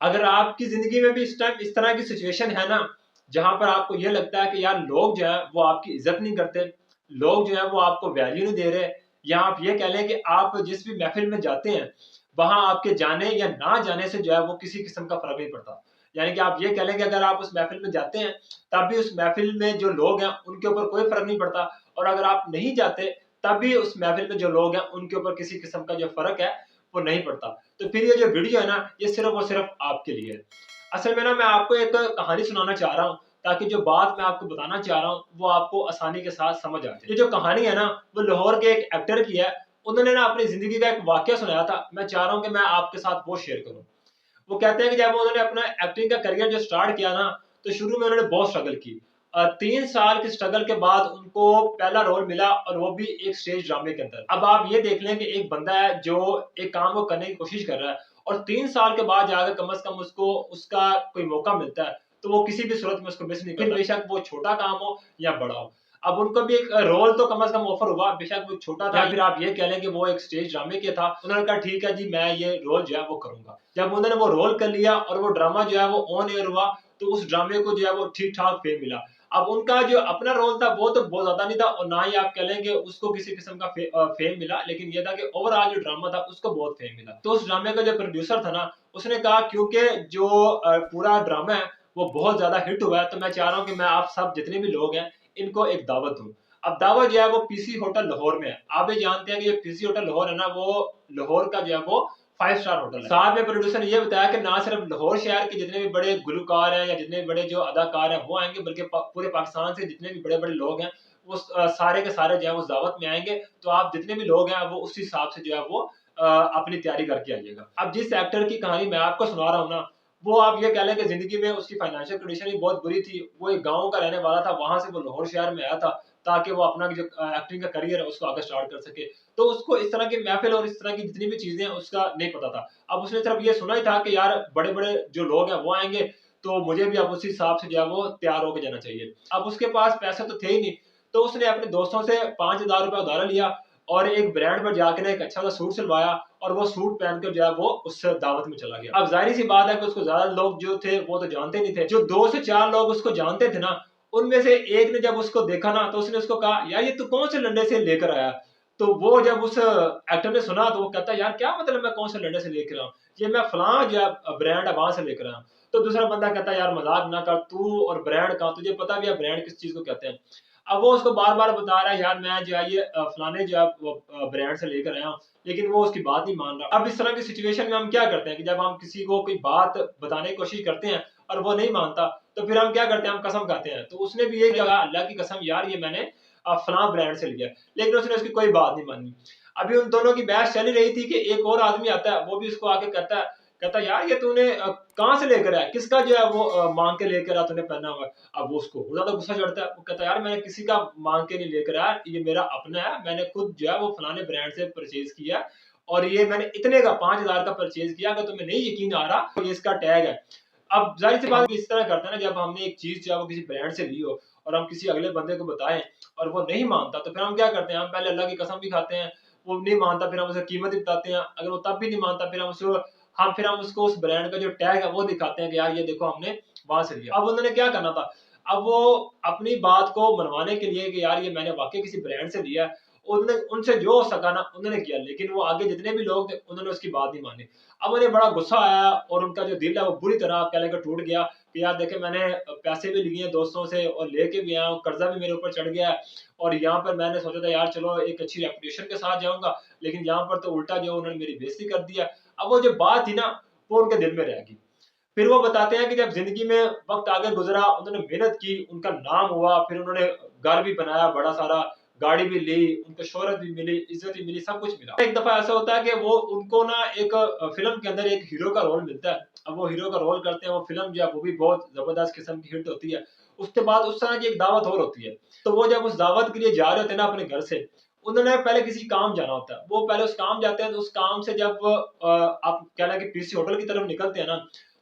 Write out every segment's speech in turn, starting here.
अगर आपकी जिंदगी में भी इस टाइम इस तरह की सिचुएशन है ना, जहां पर आपको ये लगता है कि यार लोग जो है वो आपकी इज्जत नहीं करते, लोग जो है वो आपको वैल्यू नहीं दे रहे, या आप ये कह लें कि आप जिस भी महफिल में जाते हैं वहां आपके जाने या ना जाने से जो है वो किसी किस्म का फर्क नहीं पड़ता। यानी कि आप ये कह लें कि अगर आप उस महफिल में जाते हैं तब भी उस महफिल में जो लोग हैं उनके ऊपर कोई फर्क नहीं पड़ता, और अगर आप नहीं जाते तब भी उस महफिल में जो लोग हैं उनके ऊपर किसी किस्म का जो फर्क है वो नहीं पड़ता। तो फिर ये जो वीडियो है ना, ये सिर्फ और सिर्फ आपके लिए है। असल में ना मैं आपको एक कहानी सुनाना चाह रहा हूँ, ताकि जो बात मैं आपको बताना चाह रहा हूँ वो आपको आसानी के साथ समझ आ जाए। ये जो कहानी है ना, वो लाहौर के एक एक्टर की है। उन्होंने ना अपनी जिंदगी का एक वाकया सुनाया था, मैं चाह रहा हूँ कि मैं आपके साथ वो शेयर करूँ। वो कहते हैं कि जब उन्होंने अपना एक्टिंग का करियर जो स्टार्ट किया ना, तो शुरू में उन्होंने बहुत स्ट्रगल की। 3 साल की स्ट्रगल के बाद उनको पहला रोल मिला, और वो भी एक स्टेज ड्रामे के अंदर। अब आप ये देख लें कि एक बंदा है जो एक काम को करने की कोशिश कर रहा है, और 3 साल के बाद जाकर कम से कम उसको उसका कोई मौका मिलता है, तो वो किसी भी सूरत में उसको मिस नहीं करता, बेशक वो छोटा काम हो या बड़ा हो। अब उनको भी एक रोल तो कम से कम ऑफर हुआ, बेशक वो छोटा था, या फिर आप ये कह लें कि वो एक स्टेज ड्रामे के था। उन्होंने कहा ठीक है जी, मैं ये रोल जो है वो करूंगा। जब उन्होंने वो रोल कर लिया और वो ड्रामा जो है वो ऑन एयर हुआ, तो उस ड्रामे को जो है वो ठीक ठाक फेम मिला। अब उनका जो अपना रोल था वो तो बहुत ज्यादा नहीं था, और ना ही आप कह लें कि उसको किसी किस्म का फेम मिला, लेकिन ये था कि ओवरऑल जो ड्रामा था उसको बहुत फेम मिला। तो उस ड्रामे का जो प्रोड्यूसर था ना, उसने कहा क्योंकि जो पूरा ड्रामा है वो बहुत ज्यादा हिट हुआ है, तो मैं चाह रहा हूँ कि मैं आप सब जितने भी लोग हैं इनको एक दावत दूं। अब दावत जो है वो पीसी होटल लाहौर में है। आप ये जानते हैं कि ये पीसी होटल लाहौर है ना, वो लाहौर का जो है वो 5 स्टार होटल है। साथ में प्रोड्यूसर ने ये बताया कि ना सिर्फ लाहौर शहर के जितने भी बड़े गुलकार हैं या जितने भी बड़े जो अदाकार हैं वो आएंगे, बल्कि पूरे पाकिस्तान से जितने भी बड़े बड़े लोग हैं वो सारे के सारे जो है उस दावत में आएंगे। तो आप जितने भी लोग हैं वो उस हिसाब से जो है वो अपनी तैयारी करके आइएगा। अब जिस एक्टर की कहानी मैं आपको सुना रहा हूँ ना, वो आप ये कह लें कि जिंदगी में उसकी फाइनेंशियल कंडीशन भी बहुत बुरी थी। वो एक गांव का रहने वाला था, वहां से वो लाहौर शहर में आया था ताकि वो अपना जो एक्टिंग का करियर है उसको आगे स्टार्ट कर सके। तो उसको इस तरह की महफिल और इस तरह की जितनी भी चीजें हैं उसका नहीं पता था। अब उसने सिर्फ ये सुना ही था कि यार बड़े बड़े जो लोग हैं वो आएंगे, तो मुझे भी अब उसी हिसाब से जो है वो तैयार होकर जाना चाहिए। अब उसके पास पैसे तो थे ही नहीं, तो उसने अपने दोस्तों से 5,000 रुपया उधार लिया, और एक ब्रांड पर जाकर एक अच्छा सा सूट सिलवाया, और वो सूट पहनकर जो है वो उस दावत में चला गया। अब जाहिर सी बात है कि उसको ज्यादा लोग जो थे वो तो जानते नहीं थे। जो 2 से 4 लोग उसको जानते थे ना, उनमें से एक ने जब उसको देखा ना, तो उसने उसको कहा यार ये तू कौन से लंडे से लेकर आया। तो वो जब उस एक्टर ने सुना तो वो कहता यार क्या मतलब मैं कौन से लंडे से लेकर आऊं, ये मैं फलां जो ब्रांड है वहां से लेकर आया हूं। तो दूसरा बंदा कहता यार मजाक ना कर, तू और ब्रांड का तुझे पता भी है ब्रांड किस चीज को कहते हैं। अब वो उसको बार बार बता रहा है यार मैं जो है ये फलाने जो है ब्रांड से लेकर आया हूँ, लेकिन वो उसकी बात नहीं मान रहा। अब इस तरह की सिचुएशन में हम क्या करते हैं कि जब हम किसी को कोई बात बताने की कोशिश करते हैं और वो नहीं मानता, तो फिर हम क्या करते हैं, हम कसम खाते हैं। तो उसने भी ये कहा अल्लाह की कसम यार ये मैंने फलां ब्रांड से लिया, लेकिन उसने उसकी कोई बात नहीं मानी। अभी उन दोनों की बहस चल रही थी कि एक और आदमी आता है, वो भी उसको आके कहता यार ये तूने कहाँ से लेकर आया, किसका जो है वो मांग के लेकर आया तूने पहना हुआ है। अब वो उसको और ज्यादा गुस्सा चढ़ता है, वो कहता यार मैंने किसी का मांग के नहीं लेकर आया, ये मेरा अपना है, मैंने खुद जो है वो फलाने ब्रांड से परचेज किया, और ये मैंने इतने का 5,000 का परचेज किया। अगर तुम्हें नहीं यकीन आ रहा तो ये इसका टैग है। अब जाहिर सी बात इस तरह करते हैं ना, जब हमने एक चीज जो है वो किसी ब्रांड से ली हो और हम किसी अगले बंदे को बताएं और वो नहीं मानता, तो फिर हम क्या करते हैं, हम पहले अल्लाह की कसम भी खाते हैं। वो नहीं मानता फिर हम उसे कीमत भी बताते हैं, अगर वो तब भी नहीं मानता फिर हम उसको उस ब्रांड का जो टैग है वो दिखाते हैं कि यार ये देखो हमने वहां से लिया। अब उन्होंने क्या करना था, अब वो अपनी बात को मनवाने के लिए कि यार ये मैंने वाकई किसी ब्रांड से लिया है, उन्होंने उनसे जो हो सका ना उन्होंने किया, लेकिन वो आगे जितने भी लोग थे उन्होंने उसकी बात नहीं मानी। अब उन्हें बड़ा गुस्सा आया और उनका जो दिल है वो बुरी तरह कह लेकर टूट गया कि यार देखे मैंने पैसे भी लिए दोस्तों से और लेके भी आया हूँ, कर्जा भी मेरे ऊपर चढ़ गया है, और यहाँ पर मैंने सोचा था यार चलो एक अच्छी रेपुटेशन के साथ जाऊंगा, लेकिन यहाँ पर तो उल्टा जो उन्होंने मेरी बेइज्जती कर दिया। अब वो जो बात थी ना वो उनके दिल में रह गई। फिर वो बताते हैं कि जब जिंदगी में वक्त आगे गुजरा, उन्होंने मेहनत की, उनका नाम हुआ, फिर उन्होंने घर भी बनाया बड़ा सारा, गाड़ी भी ली, उनको शोहरत भी मिली, इज्जत भी मिली, सब कुछ मिला। एक दफा ऐसा होता है कि वो उनको ना एक फिल्म के अंदर एक हीरो का रोल मिलता है। अब वो हीरो का रोल करते हैं, वो फिल्म जो है वो भी बहुत जबरदस्त किस्म की हिट होती है। उसके बाद उस तरह की एक दावत और होती है, तो वो जब उस दावत के लिए जा रहे होते हैं ना अपने घर से, उन्होंने पहले किसी काम जाना होता है, वो पहले उस काम जाते हैं, तो उस काम से जब आप कह लें कि पीसी होटल की तरफ निकलते हैं ना,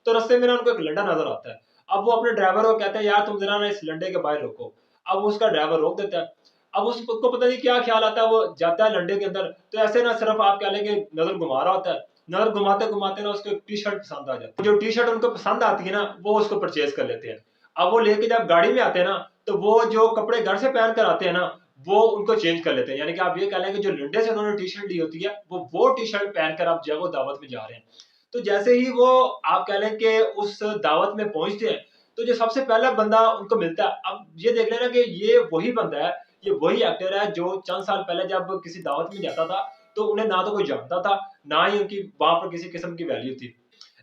तो रास्ते में ना उनको एक लंडा नजर आता है। अब वो अपने ड्राइवर को कहते हैं यार तुम जरा ना इस लंडे के बाहर रोको। अब उसका ड्राइवर रोक देता है। अब उसको पता नहीं क्या ख्याल आता है, वो जाता है लंडे के अंदर, तो ऐसे ना सिर्फ आप कह लें कि नजर घुमा रहा होता है, नजर घुमाते घुमाते ना उसको एक टी शर्ट पसंद आ जाती है। जो टी शर्ट उनको पसंद आती है ना वो उसको परचेज कर लेते हैं। अब वो लेके जब गाड़ी में आते हैं ना तो वो जो कपड़े घर से पहन कर आते हैं ना वो उनको चेंज कर लेते हैं। यानी कि आप ये कह लें कि जो लंडे से उन्होंने टी शर्ट ली होती है वो टी शर्ट पहनकर आप जो है वो दावत में जा रहे हैं। तो जैसे ही वो आप कह लें कि उस दावत में पहुंचते हैं तो जो सबसे पहला बंदा उनको मिलता है, अब ये देख लेना कि ये वही बंदा है, ये वही एक्टर है जो चंद साल पहले जब किसी दावत में जाता था तो उन्हें ना तो कोई जानता था ना ही उनकी वहां पर किसी किस्म की वैल्यू थी।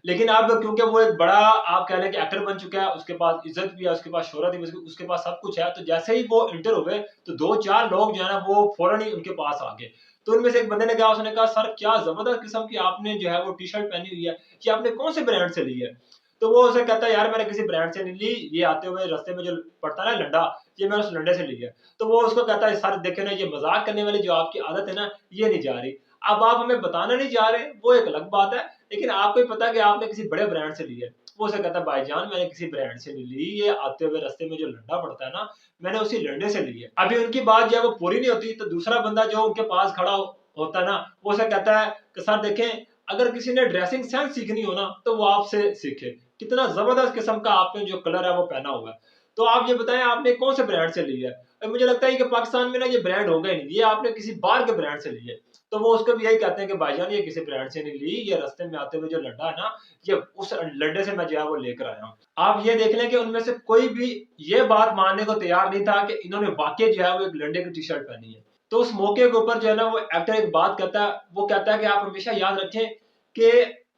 लेकिन अब क्योंकि वो एक बड़ा आप कह लें कि एक्टर बन चुका है, उसके पास इज्जत भी है, उसके पास शोहरत भी, उसके पास सब कुछ है, तो जैसे ही वो इंटर हुए तो दो चार लोग जो है ना वो फौरन ही उनके पास आ गए। तो उनमें से एक बंदे ने कहा, उसने कहा सर क्या जबरदस्त किस्म की आपने जो है वो टी शर्ट पहनी हुई है, ये आपने कौन से ब्रांड से ली है? तो वो उसे कहता है यार मैंने किसी ब्रांड से नहीं ली, ये आते हुए रास्ते में जो पड़ता है ना लंडा, ये मैंने उस लंडे से ली है। तो वो उसको कहता है सर देखे ना ये मजाक करने वाली जो आपकी आदत है ना ये नहीं जा रही। अब आप हमें बताना नहीं जा रहे वो एक अलग बात है, लेकिन आपको ही पता है कि आपने किसी बड़े ब्रांड से ली है। वो उसे कहता है भाईजान मैंने किसी ब्रांड से नहीं ली, ये आते हुए रास्ते में जो लंडा पड़ता है ना मैंने उसी लंडे से ली है। अभी उनकी बात जो है वो पूरी नहीं होती तो दूसरा बंदा जो उनके पास खड़ा होता है ना वो उसे कहता है कि सर देखें अगर किसी ने ड्रेसिंग सेंस सीखनी हो ना तो वो आपसे सीखे, कितना जबरदस्त किस्म का आपने जो कलर है वो पहना हुआ है, तो आप ये बताएं आपने कौन से ब्रांड से ली है? मुझे लगता है कि पाकिस्तान में ना ये ब्रांड होगा ही नहीं, ये आपने किसी बाहर के ब्रांड से ली है। तो वो उसको भी यही कहते हैं कि भाईजान ये किसी ब्रांड से नहीं ली, ये रास्ते में आते हुए जो लड्डा है ना ये उस लड्डे से मैं जो है वो लेकर आया हूँ। आप ये देख लें कि उनमें से कोई भी ये बात मानने को तैयार नहीं था कि इन्होंने वाकई जो है वो एक लंडे की टी शर्ट पहनी है। तो उस मौके के ऊपर जो है ना वो एक्टर एक बात कहता है, वो कहता है कि आप हमेशा याद रखें कि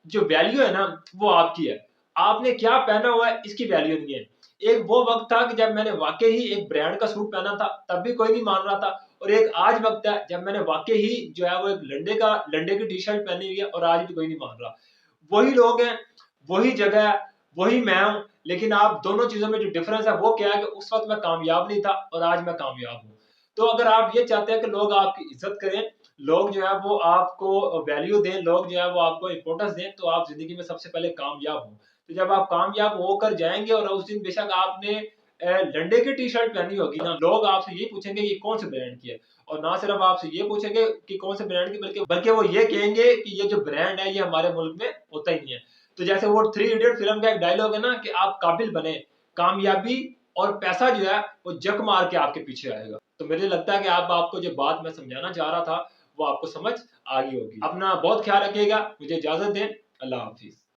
जो वैल्यू है ना वो आपकी है, आपने क्या पहना हुआ है इसकी वैल्यू नहीं है। एक वो वक्त था कि जब मैंने वाकई ही एक ब्रांड का सूट पहना था तब भी कोई नहीं मान रहा था, और एक आज वक्त है जब मैंने वाकई ही जो है वो एक लंडे की टी शर्ट पहनी हुई है और आज भी कोई नहीं मान रहा। वही लोग हैं, वही जगह है, वही मैं हूं, लेकिन आप दोनों चीजों में जो डिफरेंस है वो क्या है कि उस वक्त मैं कामयाब नहीं था और आज मैं कामयाब हूं। तो अगर आप ये चाहते हैं कि लोग आपकी इज्जत करें, लोग जो है वो आपको वैल्यू दें, लोग जो है वो आपको इंपॉर्टेंस दें, तो आप जिंदगी में सबसे पहले कामयाब हो। तो जब आप कामयाब होकर जाएंगे और उस दिन बेशक आपने लंडे की टी शर्ट पहनी होगी ना, लोग आपसे ये पूछेंगे ये कौन से ब्रांड की है, और ना सिर्फ आपसे ये पूछेंगे कि कौन से ब्रांड की, बल्कि बल्कि वो ये कहेंगे कि ये जो ब्रांड है ये हमारे मुल्क में होता ही नहीं है। तो जैसे वो थ्री इडियट फिल्म का एक डायलॉग है ना कि आप काबिल बने, कामयाबी और पैसा जो है वो जक मार के आपके पीछे आएगा। तो मुझे लगता है कि आपको जो बात मैं समझाना चाह रहा था वो आपको समझ आ गई होगी। अपना बहुत ख्याल रखिएगा, मुझे इजाजत दें, अल्लाह हाफिज।